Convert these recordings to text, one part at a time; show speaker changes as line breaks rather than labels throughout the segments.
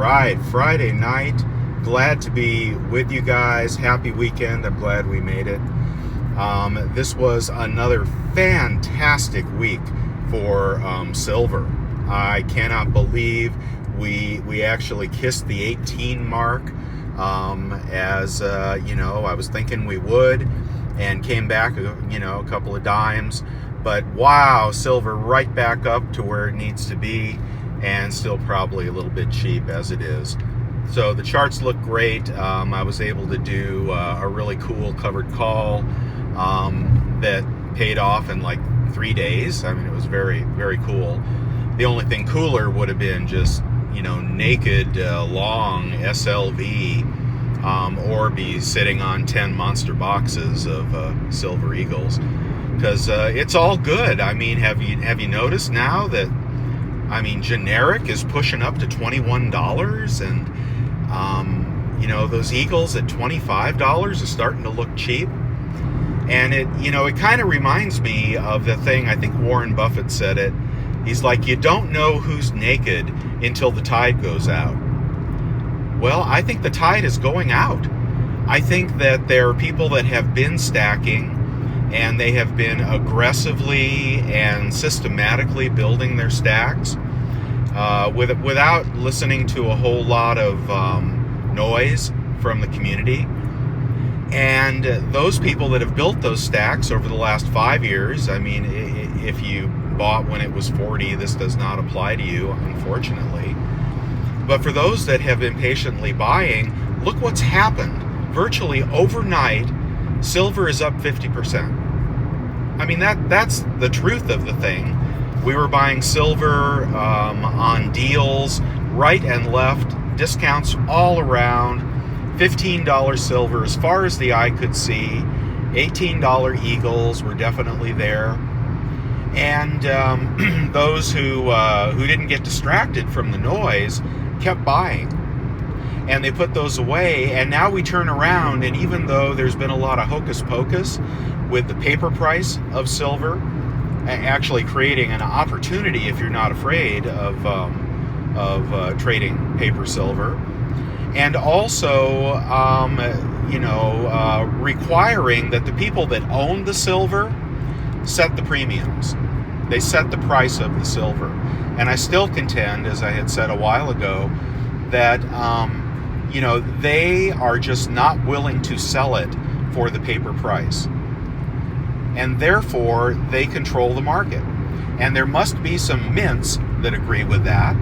right, Friday night. Glad to be with you guys. Happy weekend. I'm glad we made it. This was another fantastic week for silver. I cannot believe we actually kissed the 18 mark, as I was thinking we would, and came back a couple of dimes. But wow, silver right back up to where it needs to be, and still probably a little bit cheap as it is. So the charts look great. I was able to do a really cool covered call that paid off in like 3 days. I mean, it was very, very cool. The only thing cooler would have been just, naked long SLV, or be sitting on 10 monster boxes of Silver Eagles, because it's all good. I mean, have you noticed now that, generic is pushing up to $21, and those Eagles at $25 is starting to look cheap. And it kind of reminds me of the thing, I think Warren Buffett said it. He's like, you don't know who's naked until the tide goes out. Well, I think the tide is going out. I think that there are people that have been stacking, and they have been aggressively and systematically building their stacks without listening to a whole lot of noise from the community. And those people that have built those stacks over the last 5 years, if you bought when it was 40, this does not apply to you, unfortunately. But for those that have been patiently buying, look what's happened. Virtually overnight, silver is up 50%. That's the truth of the thing. We were buying silver on deals right and left, discounts all around. $15 silver as far as the eye could see. $18 Eagles were definitely there. And those who didn't get distracted from the noise kept buying. And they put those away, and now we turn around, and even though there's been a lot of hocus pocus with the paper price of silver, actually creating an opportunity if you're not afraid of trading paper silver, and also requiring that the people that own the silver set the premiums. They set the price of the silver. And I still contend, as I had said a while ago, that they are just not willing to sell it for the paper price. And therefore, they control the market. And there must be some mints that agree with that.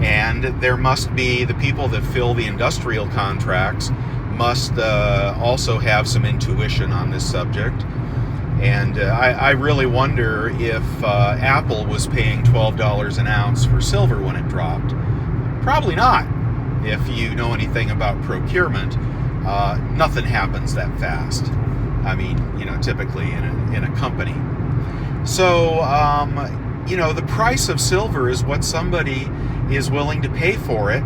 And there must be the people that fill the industrial contracts must also have some intuition on this subject. And I really wonder if Apple was paying $12 an ounce for silver when it dropped. Probably not. If you know anything about procurement, nothing happens that fast. Typically in a company. So, the price of silver is what somebody is willing to pay for it,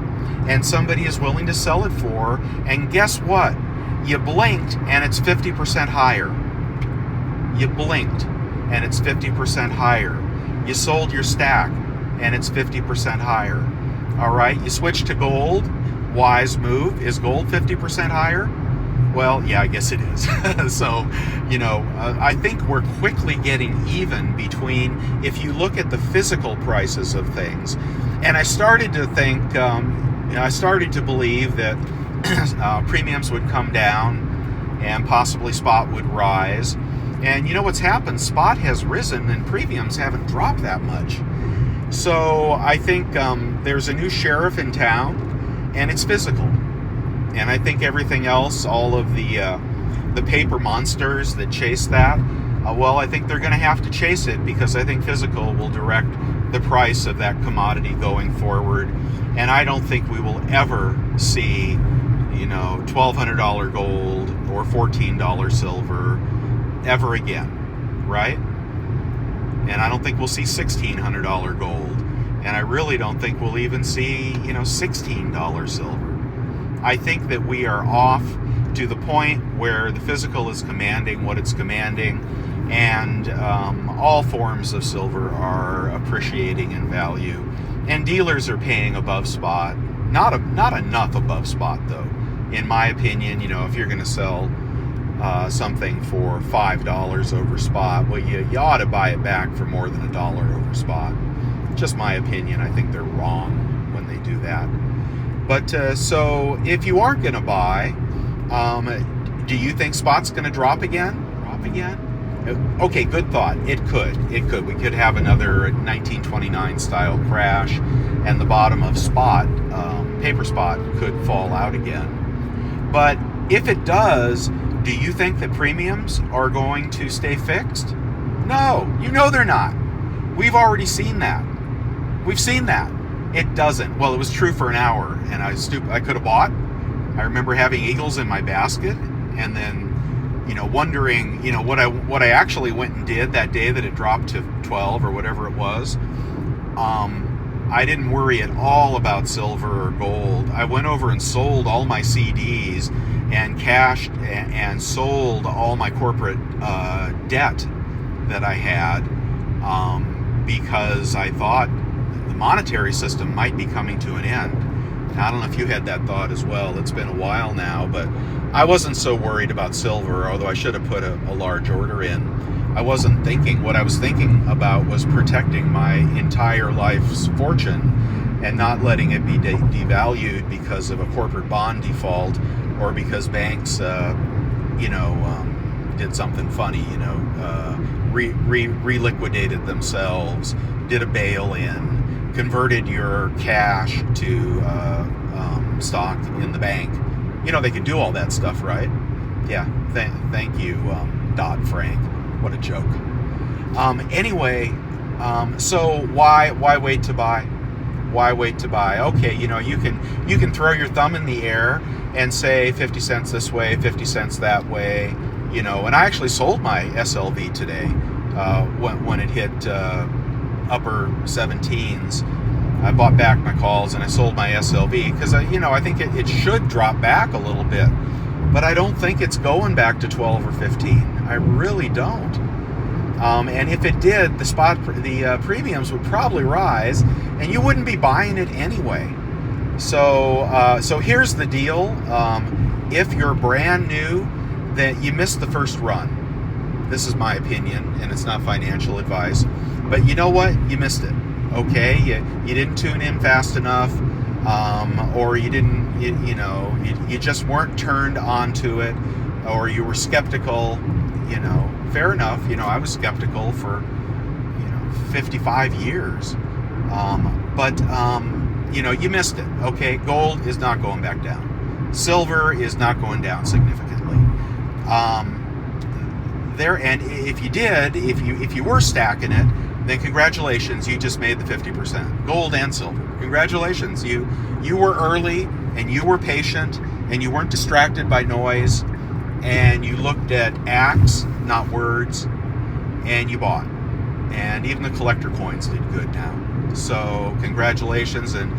and somebody is willing to sell it for. And guess what? You blinked, and it's 50% higher. You blinked, and it's 50% higher. You sold your stack, and it's 50% higher. All right, you switched to gold. Wise move. Is gold 50% higher? Well, yeah, I guess it is. So, I think we're quickly getting even between, if you look at the physical prices of things. And I started to think, I started to believe that premiums would come down and possibly spot would rise. And what's happened? Spot has risen and premiums haven't dropped that much. So I think there's a new sheriff in town, and it's physical. And I think everything else, all of the paper monsters that chase that, I think they're going to have to chase it, because I think physical will direct the price of that commodity going forward. And I don't think we will ever see, $1,200 gold or $14 silver ever again, right? And I don't think we'll see $1,600 gold. And I really don't think we'll even see, $16 silver. I think that we are off to the point where the physical is commanding what it's commanding, and all forms of silver are appreciating in value, and dealers are paying above spot. Not enough above spot, though. In my opinion, if you're going to sell something for $5 over spot, well, you ought to buy it back for more than $1 over spot. Just my opinion. I think they're wrong when they do that. But so if you aren't going to buy, do you think spot's going to drop again? Okay, good thought. It could. We could have another 1929 style crash, and the bottom of spot, paper spot, could fall out again. But if it does, do you think that premiums are going to stay fixed? No, they're not. We've already seen that. We've seen that. It doesn't. Well, it was true for an hour, and I could have bought. I remember having eagles in my basket, and then wondering, what I actually went and did that day that it dropped to 12 or whatever it was. I didn't worry at all about silver or gold. I went over and sold all my CDs and cashed and sold all my corporate debt that I had, because I thought the monetary system might be coming to an end. I don't know if you had that thought as well. It's been a while now, but I wasn't so worried about silver, although I should have put a large order in. I wasn't thinking. What I was thinking about was protecting my entire life's fortune and not letting it be devalued because of a corporate bond default, or because banks, did something funny, reliquidated themselves, did a bail-in, converted your cash to stock in the bank. They can do all that stuff, right? Yeah. Thank you, Dodd-Frank. What a joke. Anyway, so why wait to buy? Why wait to buy? Okay, you can throw your thumb in the air and say 50 cents this way, 50 cents that way, and I actually sold my SLV today when it hit upper 17s. I bought back my calls and I sold my SLV because I think it should drop back a little bit, but I don't think it's going back to 12 or 15. I really don't. And if it did, the premiums would probably rise, and you wouldn't be buying it anyway. So here's the deal: if you're brand new, then you missed the first run. This is my opinion, and it's not financial advice. But you know what? You missed it. Okay, you didn't tune in fast enough, or you didn't, you just weren't turned onto it, or you were skeptical. Fair enough. I was skeptical for 55 years, but you missed it. Okay, gold is not going back down. Silver is not going down significantly. And if you did, if you were stacking it, then congratulations, you just made the 50%. Gold and silver. Congratulations, you were early, and you were patient, and you weren't distracted by noise, and you looked at acts, not words, and you bought. And even the collector coins did good now. So congratulations, and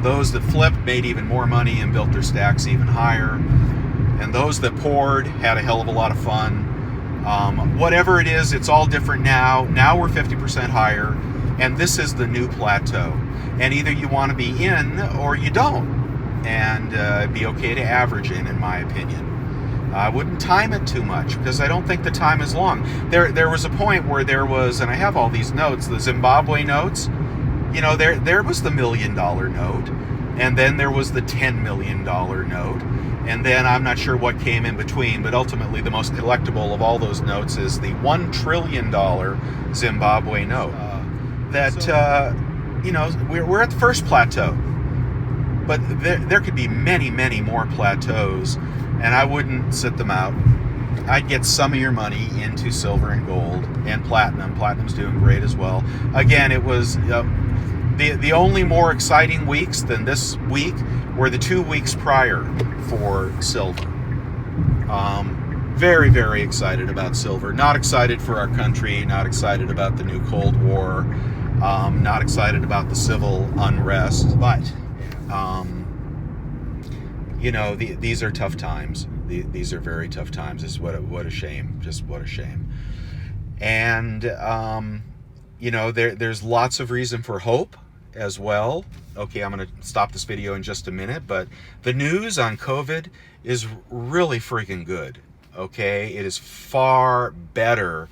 those that flipped made even more money and built their stacks even higher. And those that poured had a hell of a lot of fun. Whatever it is, it's all different now. Now we're 50% higher, and this is the new plateau. And either you want to be in or you don't, and it'd be okay to average in my opinion. I wouldn't time it too much because I don't think the time is long. There was a point where there was, and I have all these notes, the Zimbabwe notes. There was the $1 million note, and then there was the $10 million note. And then I'm not sure what came in between, but ultimately the most collectible of all those notes is the $1 trillion Zimbabwe note. We're at the first plateau, but there could be many, many more plateaus, and I wouldn't sit them out. I'd get some of your money into silver and gold and platinum. Platinum's doing great as well. Again, it was the only more exciting weeks than this week were the 2 weeks prior for silver. Very, very excited about silver. Not excited for our country. Not excited about the new Cold War. Not excited about the civil unrest. But, these are tough times. These are very tough times. What a shame. Just what a shame. And, there's lots of reason for hope. as well. Okay, I'm going to stop this video in just a minute, but the news on COVID is really freaking good. Okay, it is far better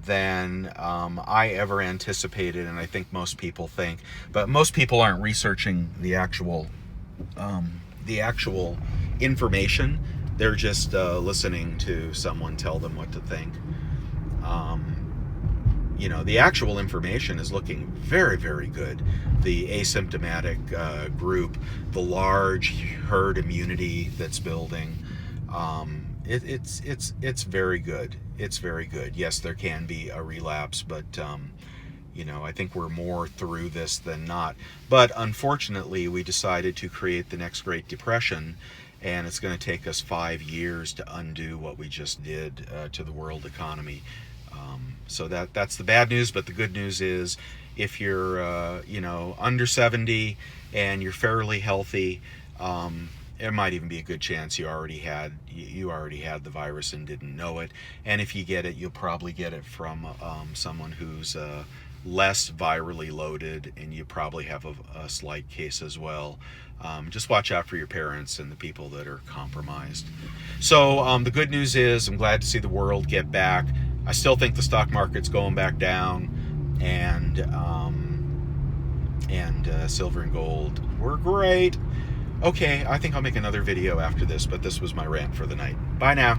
than I ever anticipated, and I think most people think. But most people aren't researching the actual information. They're just listening to someone tell them what to think. You know, the actual information is looking very, very good. The asymptomatic group, the large herd immunity that's building, it's very good. It's very good. Yes, there can be a relapse, but you know, I think we're more through this than not. But unfortunately, we decided to create the next Great Depression, and it's going to take us 5 years to undo what we just did to the world economy. So that's the bad news, but the good news is, if you're you know, under 70 and you're fairly healthy, it might even be a good chance you already had the virus and didn't know it. And if you get it, you'll probably get it from someone who's less virally loaded, and you probably have a slight case as well. Just watch out for your parents and the people that are compromised. So the good news is, I'm glad to see the world get back. I still think the stock market's going back down, and silver and gold were great. Okay, I think I'll make another video after this, but this was my rant for the night. Bye now.